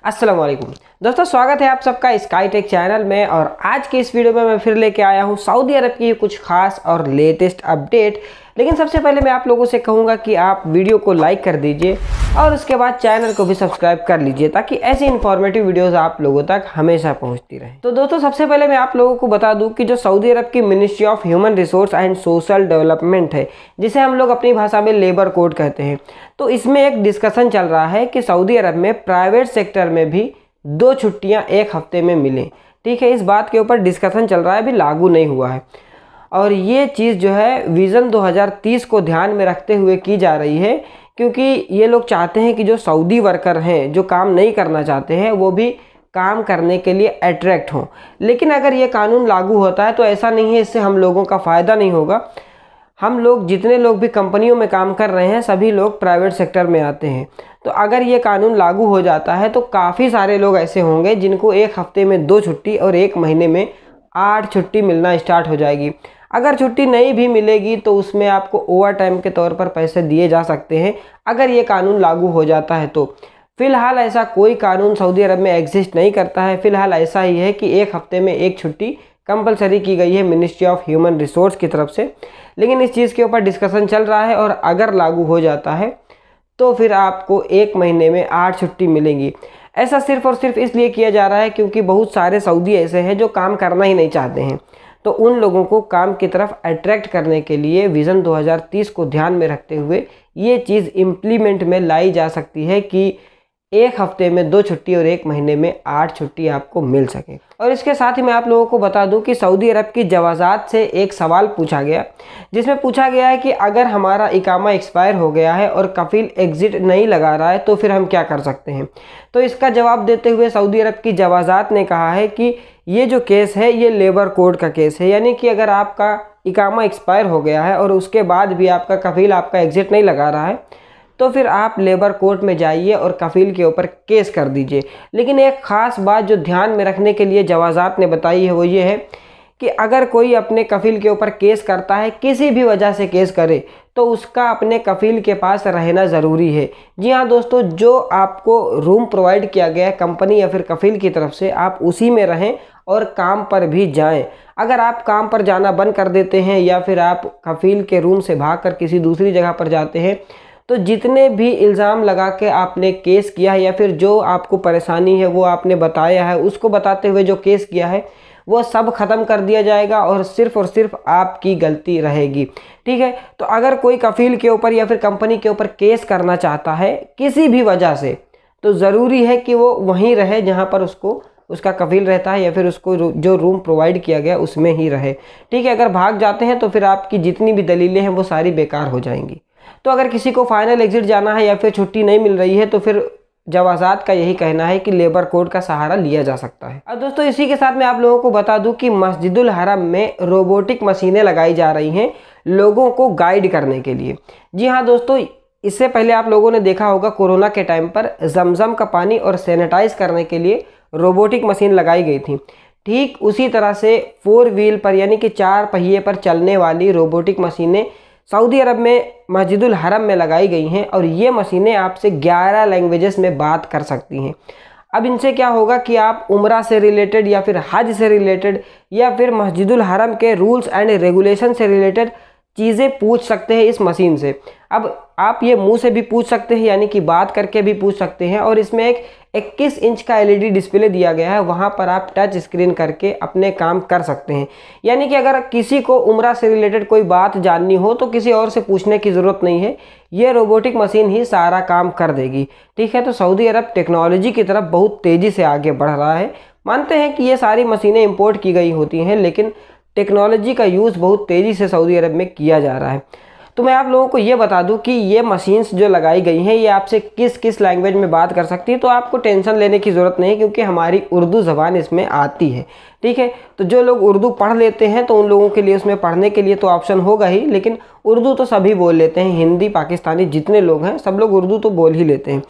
अस्सलाम वालेकुम दोस्तों, स्वागत है आप सबका स्काई टेक चैनल में। और आज के इस वीडियो में मैं फिर लेके आया हूँ सऊदी अरब की कुछ खास और लेटेस्ट अपडेट। लेकिन सबसे पहले मैं आप लोगों से कहूँगा कि आप वीडियो को लाइक कर दीजिए और उसके बाद चैनल को भी सब्सक्राइब कर लीजिए ताकि ऐसी इन्फॉर्मेटिव वीडियोस आप लोगों तक हमेशा पहुँचती रहे। तो दोस्तों, सबसे पहले मैं आप लोगों को बता दूँ कि जो सऊदी अरब की ministry of human resource and social development है, जिसे हम लोग अपनी भाषा में लेबर कोड कहते हैं, तो इसमें एक डिस्कशन चल रहा है कि सऊदी अरब में प्राइवेट सेक्टर में भी 2 छुट्टियां एक हफ्ते में मिलें। ठीक है, इस बात के ऊपर डिस्कशन चल रहा है, अभी लागू नहीं हुआ है। और ये चीज़ जो है विज़न 2030 को ध्यान में रखते हुए की जा रही है, क्योंकि ये लोग चाहते हैं कि जो सऊदी वर्कर हैं, जो काम नहीं करना चाहते हैं, वो भी काम करने के लिए अट्रैक्ट हों। लेकिन अगर ये कानून लागू होता है तो ऐसा नहीं है, इससे हम लोगों का फ़ायदा नहीं होगा। हम लोग जितने लोग भी कंपनियों में काम कर रहे हैं, सभी लोग प्राइवेट सेक्टर में आते हैं। तो अगर ये कानून लागू हो जाता है तो काफ़ी सारे लोग ऐसे होंगे जिनको एक हफ्ते में 2 छुट्टी और एक महीने में 8 छुट्टी मिलना स्टार्ट हो जाएगी। अगर छुट्टी नहीं भी मिलेगी तो उसमें आपको ओवर टाइम के तौर पर पैसे दिए जा सकते हैं, अगर ये कानून लागू हो जाता है तो। फ़िलहाल ऐसा कोई कानून सऊदी अरब में एग्जिस्ट नहीं करता है। फ़िलहाल ऐसा ही है कि एक हफ्ते में 1 छुट्टी कंपलसरी की गई है मिनिस्ट्री ऑफ ह्यूमन रिसोर्स की तरफ से। लेकिन इस चीज़ के ऊपर डिस्कशन चल रहा है और अगर लागू हो जाता है तो फिर आपको एक महीने में 8 छुट्टी मिलेंगी। ऐसा सिर्फ और सिर्फ इसलिए किया जा रहा है क्योंकि बहुत सारे सऊदी ऐसे हैं जो काम करना ही नहीं चाहते हैं। तो उन लोगों को काम की तरफ अट्रैक्ट करने के लिए विज़न 2030 को ध्यान में रखते हुए ये चीज़ इम्प्लीमेंट में लाई जा सकती है कि एक हफ्ते में 2 छुट्टी और एक महीने में 8 छुट्टी आपको मिल सके। और इसके साथ ही मैं आप लोगों को बता दूं कि सऊदी अरब की जवाज़ात से एक सवाल पूछा गया, जिसमें पूछा गया है कि अगर हमारा इकामा एक्सपायर हो गया है और कफील एग्ज़िट नहीं लगा रहा है तो फिर हम क्या कर सकते हैं। तो इसका जवाब देते हुए सऊदी अरब की जवाज़ात ने कहा है कि ये जो केस है ये लेबर कोड का केस है, यानी कि अगर आपका इकामा एक्सपायर हो गया है और उसके बाद भी आपका कफील आपका एग्ज़िट नहीं लगा रहा है तो फिर आप लेबर कोर्ट में जाइए और कफील के ऊपर केस कर दीजिए। लेकिन एक ख़ास बात जो ध्यान में रखने के लिए जवाज़ात ने बताई है वो ये है कि अगर कोई अपने कफील के ऊपर केस करता है, किसी भी वजह से केस करे, तो उसका अपने कफील के पास रहना ज़रूरी है। जी हाँ दोस्तों, जो आपको रूम प्रोवाइड किया गया है कंपनी या फिर कफील की तरफ से, आप उसी में रहें और काम पर भी जाएं। अगर आप काम पर जाना बंद कर देते हैं या फिर आप कफील के रूम से भागकर किसी दूसरी जगह पर जाते हैं, तो जितने भी इल्ज़ाम लगा के आपने केस किया है या फिर जो आपको परेशानी है वो आपने बताया है, उसको बताते हुए जो केस किया है वो सब ख़त्म कर दिया जाएगा और सिर्फ आपकी गलती रहेगी। ठीक है, तो अगर कोई कफील के ऊपर या फिर कंपनी के ऊपर केस करना चाहता है किसी भी वजह से, तो ज़रूरी है कि वो वहीं रहे जहाँ पर उसका कफील रहता है या फिर उसको जो रूम प्रोवाइड किया गया उसमें ही रहे। ठीक है, अगर भाग जाते हैं तो फिर आपकी जितनी भी दलीलें हैं वो सारी बेकार हो जाएंगी। तो अगर किसी को फाइनल एग्जिट जाना है या फिर छुट्टी नहीं मिल रही है तो फिर जवाज़ात का यही कहना है कि लेबर कोड का सहारा लिया जा सकता है। अब दोस्तों, इसी के साथ मैं आप लोगों को बता दूं कि मस्जिदुल हरम में रोबोटिक मशीनें लगाई जा रही हैं लोगों को गाइड करने के लिए। जी हाँ दोस्तों, इससे पहले आप लोगों ने देखा होगा कोरोना के टाइम पर जमजम का पानी और सैनिटाइज करने के लिए रोबोटिक मशीन लगाई गई थी। ठीक उसी तरह से 4 व्हील पर यानी कि 4 पहिए पर चलने वाली रोबोटिक मशीनें सऊदी अरब में मस्जिदुल हरम में लगाई गई हैं और ये मशीनें आपसे 11 लैंग्वेजेस में बात कर सकती हैं। अब इनसे क्या होगा कि आप उम्रा से रिलेटेड या फिर हज से रिलेटेड या फिर मस्जिदुल हरम के रूल्स एंड रेगुलेशन से रिलेटेड चीज़ें पूछ सकते हैं इस मशीन से। अब आप ये मुंह से भी पूछ सकते हैं, यानी कि बात करके भी पूछ सकते हैं। और इसमें एक 21 इंच का LED डिस्प्ले दिया गया है, वहाँ पर आप टच स्क्रीन करके अपने काम कर सकते हैं। यानी कि अगर किसी को उम्रा से रिलेटेड कोई बात जाननी हो तो किसी और से पूछने की ज़रूरत नहीं है, ये रोबोटिक मशीन ही सारा काम कर देगी। ठीक है, तो सऊदी अरब टेक्नोलॉजी की तरफ बहुत तेज़ी से आगे बढ़ रहा है। मानते हैं कि ये सारी मशीनें इम्पोर्ट की गई होती हैं, लेकिन टेक्नोलॉजी का यूज़ बहुत तेज़ी से सऊदी अरब में किया जा रहा है। तो मैं आप लोगों को ये बता दूं कि ये मशीन्स जो लगाई गई हैं ये आपसे किस किस लैंग्वेज में बात कर सकती है। तो आपको टेंशन लेने की ज़रूरत नहीं है क्योंकि हमारी उर्दू ज़बान इसमें आती है। ठीक है, तो जो लोग उर्दू पढ़ लेते हैं तो उन लोगों के लिए उसमें पढ़ने के लिए तो ऑप्शन होगा ही, लेकिन उर्दू तो सभी बोल लेते हैं। हिंदी पाकिस्तानी जितने लोग हैं सब लोग उर्दू तो बोल ही लेते हैं।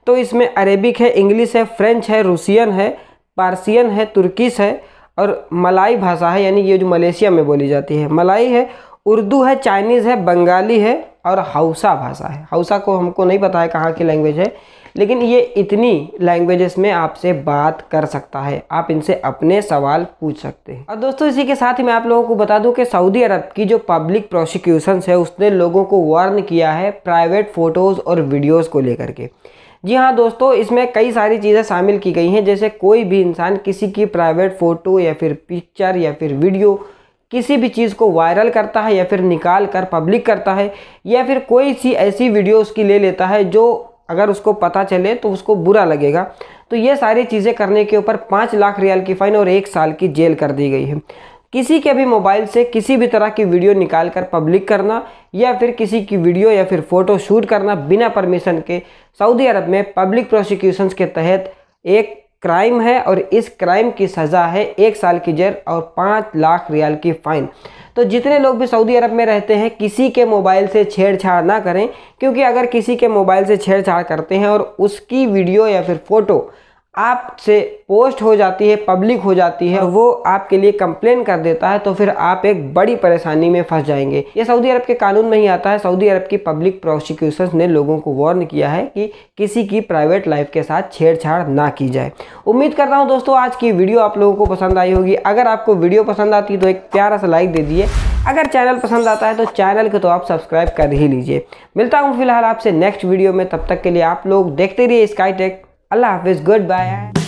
तो इसमें अरेबिक है, इंग्लिश है, फ्रेंच है, रूसियन है, पार्सियन है, तुर्किश है और मलाई भाषा है, यानी ये जो मलेशिया में बोली जाती है मलाई है, उर्दू है, चाइनीज़ है, बंगाली है और हौसा भाषा है। हौसा को हमको नहीं पता है कहाँ की लैंग्वेज है, लेकिन ये इतनी लैंग्वेजेस में आपसे बात कर सकता है, आप इनसे अपने सवाल पूछ सकते हैं। और दोस्तों इसी के साथ ही मैं आप लोगों को बता दूं कि सऊदी अरब की जो पब्लिक प्रोसिक्यूशंस है उसने लोगों को वार्न किया है प्राइवेट फ़ोटोज़ और वीडियोज़ को लेकर के। जी हाँ दोस्तों, इसमें कई सारी चीज़ें शामिल की गई हैं, जैसे कोई भी इंसान किसी की प्राइवेट फ़ोटो या फिर पिक्चर या फिर वीडियो किसी भी चीज़ को वायरल करता है या फिर निकाल कर पब्लिक करता है या फिर कोई सी ऐसी वीडियो उसकी ले लेता है जो अगर उसको पता चले तो उसको बुरा लगेगा, तो ये सारी चीज़ें करने के ऊपर 5 लाख रियाल की फ़ाइन और 1 साल की जेल कर दी गई है। किसी के भी मोबाइल से किसी भी तरह की वीडियो निकाल कर पब्लिक करना या फिर किसी की वीडियो या फिर फ़ोटो शूट करना बिना परमिशन के सऊदी अरब में पब्लिक प्रोसिक्यूशंस के तहत एक क्राइम है और इस क्राइम की सज़ा है 1 साल की जेल और 5 लाख रियाल की फ़ाइन। तो जितने लोग भी सऊदी अरब में रहते हैं किसी के मोबाइल से छेड़छाड़ ना करें, क्योंकि अगर किसी के मोबाइल से छेड़छाड़ करते हैं और उसकी वीडियो या फिर फ़ोटो आपसे पोस्ट हो जाती है, पब्लिक हो जाती है, वो आपके लिए कंप्लेन कर देता है, तो फिर आप एक बड़ी परेशानी में फंस जाएंगे। ये सऊदी अरब के कानून में ही आता है। सऊदी अरब की पब्लिक प्रोसिक्यूशंस ने लोगों को वार्न किया है कि किसी की प्राइवेट लाइफ के साथ छेड़छाड़ ना की जाए। उम्मीद करता हूँ दोस्तों आज की वीडियो आप लोगों को पसंद आई होगी। अगर आपको वीडियो पसंद आती है तो एक प्यारा सा लाइक दे दीजिए। अगर चैनल पसंद आता है तो चैनल को तो आप सब्सक्राइब कर ही लीजिए। मिलता हूँ फिलहाल आपसे नेक्स्ट वीडियो में, तब तक के लिए आप लोग देखते रहिए स्काई टेक। अल्लाह हाफिज़, गुड बाय।